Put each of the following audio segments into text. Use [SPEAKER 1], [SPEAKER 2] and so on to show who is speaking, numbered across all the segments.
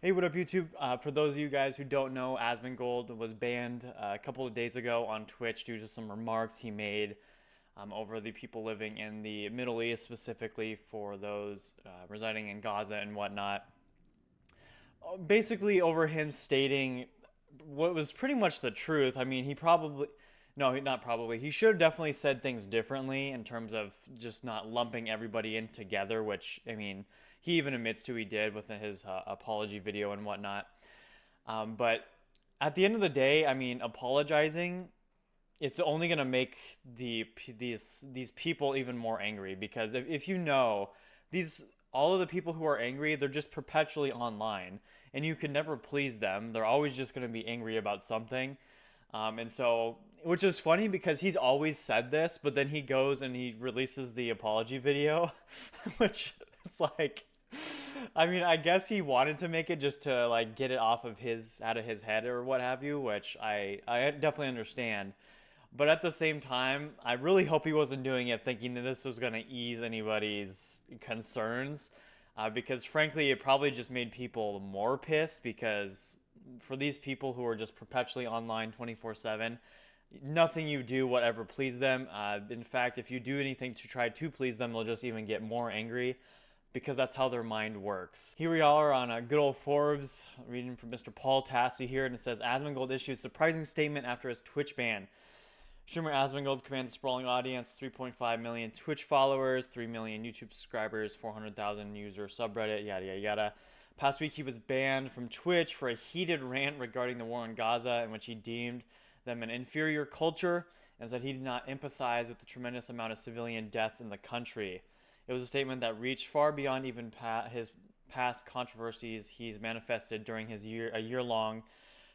[SPEAKER 1] Hey, what up, YouTube? For those of you guys who don't know, Asmongold was banned a couple of days ago on Twitch due to some remarks he made over the people living in the Middle East, specifically for those residing in Gaza and whatnot. Basically, over him stating what was pretty much the truth. I mean, he probably, no, not probably, he should have definitely said things differently in terms of just not lumping everybody in together, which, I mean, he even admits to he did within his apology video and whatnot. But at the end of the day, I mean, apologizing, it's only going to make these people even more angry because if you know these all of the people who are angry, they're just perpetually online and you can never please them. They're always just going to be angry about something. And so, which is funny because he's always said this, but then he goes and he releases the apology video, which it's like, I mean, I guess he wanted to make it just to like get it off of his out of his head or what have you, which I definitely understand. But at the same time, I really hope he wasn't doing it thinking that this was going to ease anybody's concerns. Because frankly, it probably just made people more pissed because for these people who are just perpetually online 24/7, nothing you do whatever please them. In fact, if you do anything to try to please them, they'll just even get more angry because that's how their mind works. Here we are on a good old Forbes, reading from Mr. Paul Tassi here, and it says Asmongold issues surprising statement after his Twitch ban. Streamer Asmongold commands a sprawling audience, 3.5 million Twitch followers, 3 million YouTube subscribers, 400,000 user subreddit, yada yada yada. Past week he was banned from Twitch for a heated rant regarding the war in Gaza in which he deemed them an inferior culture and said he did not empathize with the tremendous amount of civilian deaths in the country. It was a statement that reached far beyond even his past controversies he's manifested during his a year-long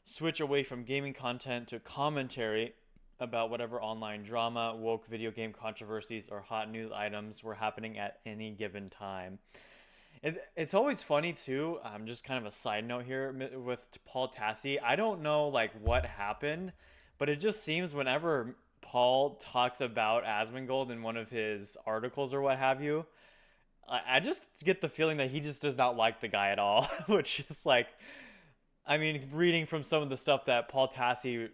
[SPEAKER 1] switch away from gaming content to commentary about whatever online drama, woke video game controversies, or hot news items were happening at any given time. It's always funny too. Just kind of a side note here with Paul Tassi. I don't know like what happened, but it just seems whenever Paul talks about Asmongold in one of his articles or what have you, I just get the feeling that he just does not like the guy at all. Which is like, I mean, reading from some of the stuff that Paul Tassi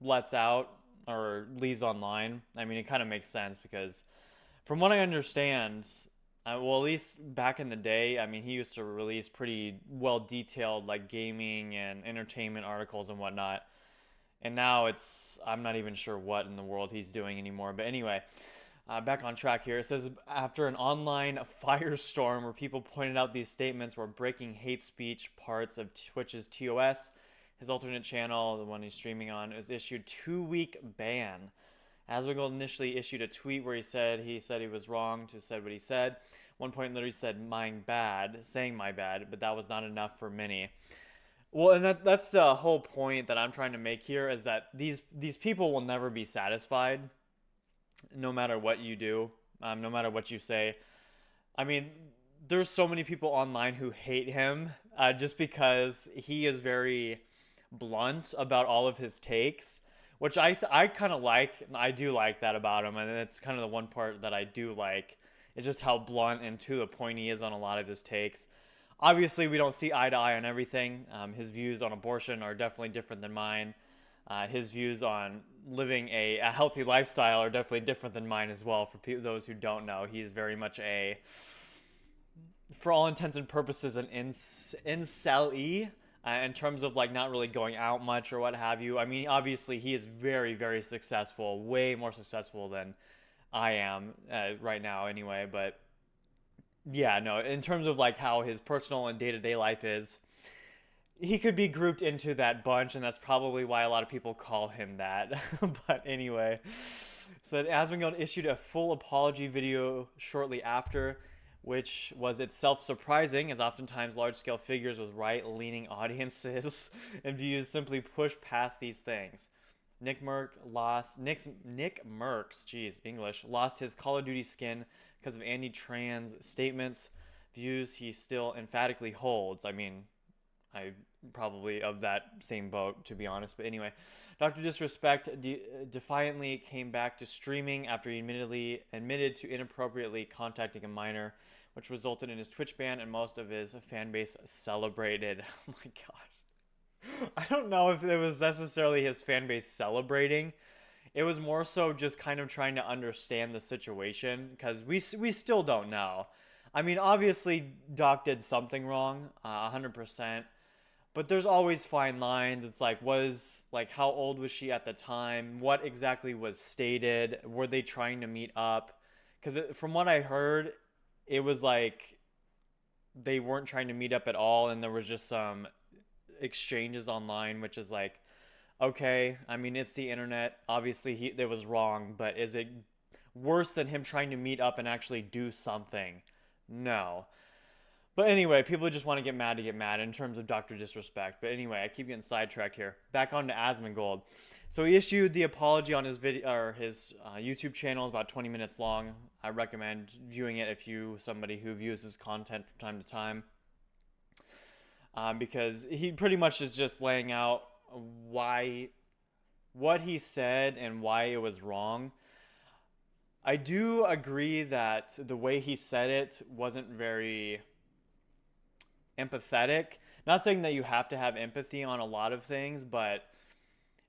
[SPEAKER 1] lets out or leaves online, I mean, it kind of makes sense because from what I understand, well, at least back in the day, I mean, he used to release pretty well detailed like gaming and entertainment articles and whatnot. And now I'm not even sure what in the world he's doing anymore. But anyway, back on track here. It says after an online firestorm where people pointed out these statements were breaking hate speech parts of Twitch's TOS, his alternate channel, the one he's streaming on, is issued 2-week ban. Asmongold initially issued a tweet where he said he was wrong to said what he said. One point literally said saying my bad, but that was not enough for many. Well, and that's the whole point that I'm trying to make here is that these people will never be satisfied, no matter what you do, no matter what you say. I mean, there's so many people online who hate him just because he is very blunt about all of his takes, which I kind of like. I do like that about him, and it's kind of the one part that I do like. It's just how blunt and to the point he is on a lot of his takes. Obviously, we don't see eye to eye on everything. His views on abortion are definitely different than mine. His views on living a healthy lifestyle are definitely different than mine as well. For those who don't know, he's very much for all intents and purposes, an incel-y in terms of like not really going out much or what have you. I mean, obviously, he is very, very successful, way more successful than I am right now anyway, but yeah, no, in terms of like how his personal and day-to-day life is, he could be grouped into that bunch, and that's probably why a lot of people call him that. But anyway, so Asmongold issued a full apology video shortly after, which was itself surprising, as oftentimes large-scale figures with right-leaning audiences and views simply push past these things. Nick Merckx, geez, English, lost his Call of Duty skin because of anti-trans statements, views he still emphatically holds. I mean, I probably of that same boat, to be honest. But anyway, Dr. Disrespect defiantly came back to streaming after he admitted to inappropriately contacting a minor which resulted in his Twitch ban and most of his fan base celebrated. Oh my gosh. I don't know if it was necessarily his fan base celebrating. It was more so just kind of trying to understand the situation because we still don't know. I mean, obviously, Doc did something wrong, 100%. But there's always fine lines. It's like, how old was she at the time? What exactly was stated? Were they trying to meet up? Because from what I heard, it was like they weren't trying to meet up at all, and there was just some exchanges online, which is like, okay, I mean, it's the internet. Obviously, it was wrong, but is it worse than him trying to meet up and actually do something? No. But anyway, people just want to get mad in terms of Dr. Disrespect. But anyway, I keep getting sidetracked here. Back on to Asmongold. So he issued the apology on his video or his YouTube channel. It's about 20 minutes long. I recommend viewing it if you somebody who views his content from time to time, because he pretty much is just laying out what he said and why it was wrong. I do agree that the way he said it wasn't very empathetic. Not saying that you have to have empathy on a lot of things, but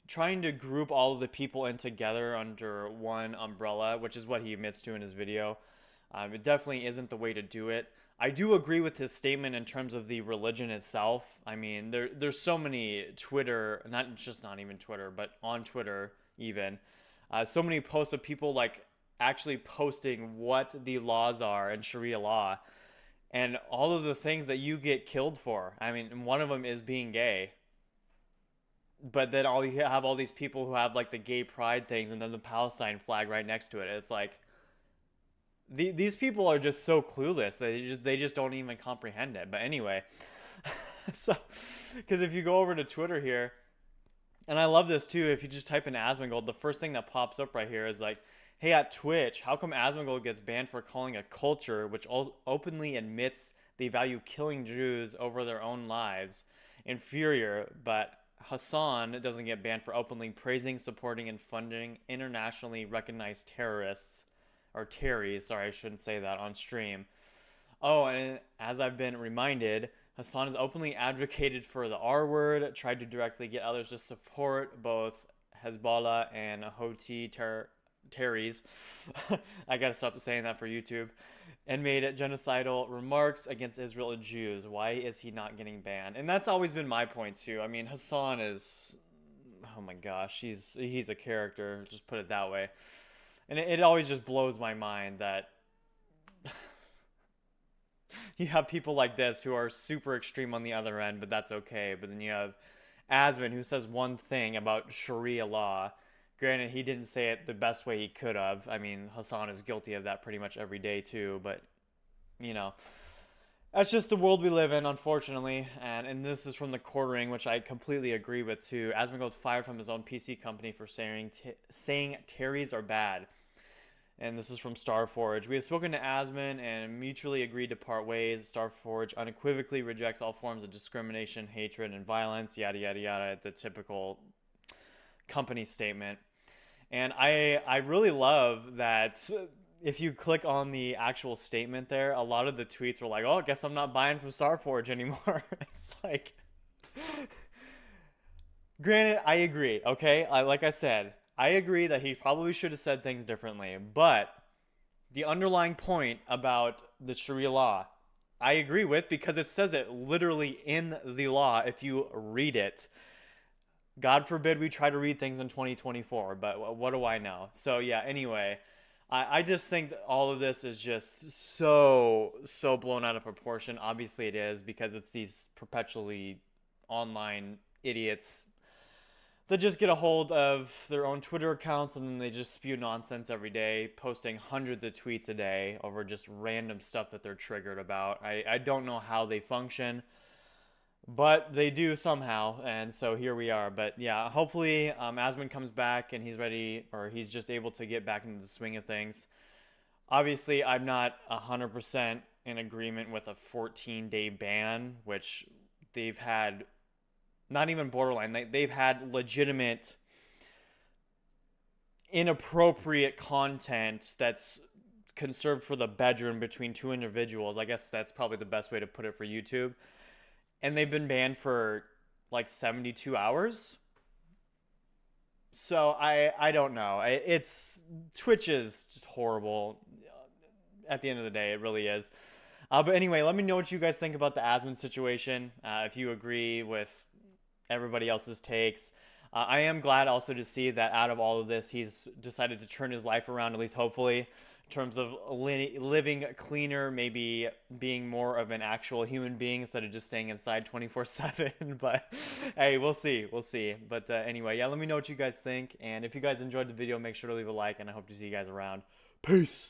[SPEAKER 1] trying to group all of the people in together under one umbrella, which is what he admits to in his video, it definitely isn't the way to do it. I do agree with his statement in terms of the religion itself. I mean, there's so many Twitter, not even Twitter, but on Twitter even, so many posts of people like actually posting what the laws are in Sharia law and all of the things that you get killed for. I mean, one of them is being gay. But then you have all these people who have like the gay pride things and then the Palestine flag right next to it. It's like these people are just so clueless. They just don't even comprehend it. But anyway, so because if you go over to Twitter here, and I love this too, if you just type in Asmongold, the first thing that pops up right here is like, hey, at Twitch, how come Asmongold gets banned for calling a culture which openly admits they value killing Jews over their own lives inferior, but Hassan doesn't get banned for openly praising, supporting, and funding internationally recognized terrorists, or Terrys, sorry, I shouldn't say that on stream. Oh, and as I've been reminded, Hassan has openly advocated for the R word, tried to directly get others to support both Hezbollah and Houthi Terrys. I gotta stop saying that for YouTube. And made genocidal remarks against Israel and Jews. Why is he not getting banned? And that's always been my point too. I mean, Hassan is, oh my gosh, he's a character. Just put it that way. And it always just blows my mind that you have people like this who are super extreme on the other end, but that's okay. But then you have Asmon who says one thing about Sharia law. Granted, he didn't say it the best way he could have. I mean, Hassan is guilty of that pretty much every day too, but, you know, that's just the world we live in, unfortunately. And this is from the Quartering, which I completely agree with too. Asmongold fired from his own PC company for saying Terrys are bad. And this is from Starforge. We have spoken to Asmon and mutually agreed to part ways. Starforge unequivocally rejects all forms of discrimination, hatred, and violence, yada, yada, yada, the typical company statement. And I really love that if you click on the actual statement there, a lot of the tweets were like, oh, I guess I'm not buying from Starforge anymore. It's like, granted, I agree, okay? Like I said, I agree that he probably should have said things differently. But the underlying point about the Sharia law, I agree with because it says it literally in the law if you read it. God forbid we try to read things in 2024, but what do I know? So yeah, anyway, I just think that all of this is just so blown out of proportion. Obviously it is because it's these perpetually online idiots that just get a hold of their own Twitter accounts and then they just spew nonsense every day, posting hundreds of tweets a day over just random stuff that they're triggered about. I don't know how they function. But they do somehow, and so here we are. But yeah, hopefully Asmon comes back and he's ready, or he's just able to get back into the swing of things. Obviously, I'm not 100% in agreement with a 14-day ban, which they've had, not even borderline, they've had legitimate inappropriate content that's conserved for the bedroom between two individuals. I guess that's probably the best way to put it for YouTube. And they've been banned for like 72 hours. So I don't know. It's Twitch is just horrible. At the end of the day, it really is. But anyway, let me know what you guys think about the Asmon situation. If you agree with everybody else's takes. I am glad also to see that out of all of this, he's decided to turn his life around, at least hopefully, in terms of living cleaner, maybe being more of an actual human being instead of just staying inside 24/7. But hey, we'll see. We'll see. But anyway, yeah, let me know what you guys think. And if you guys enjoyed the video, make sure to leave a like, and I hope to see you guys around. Peace.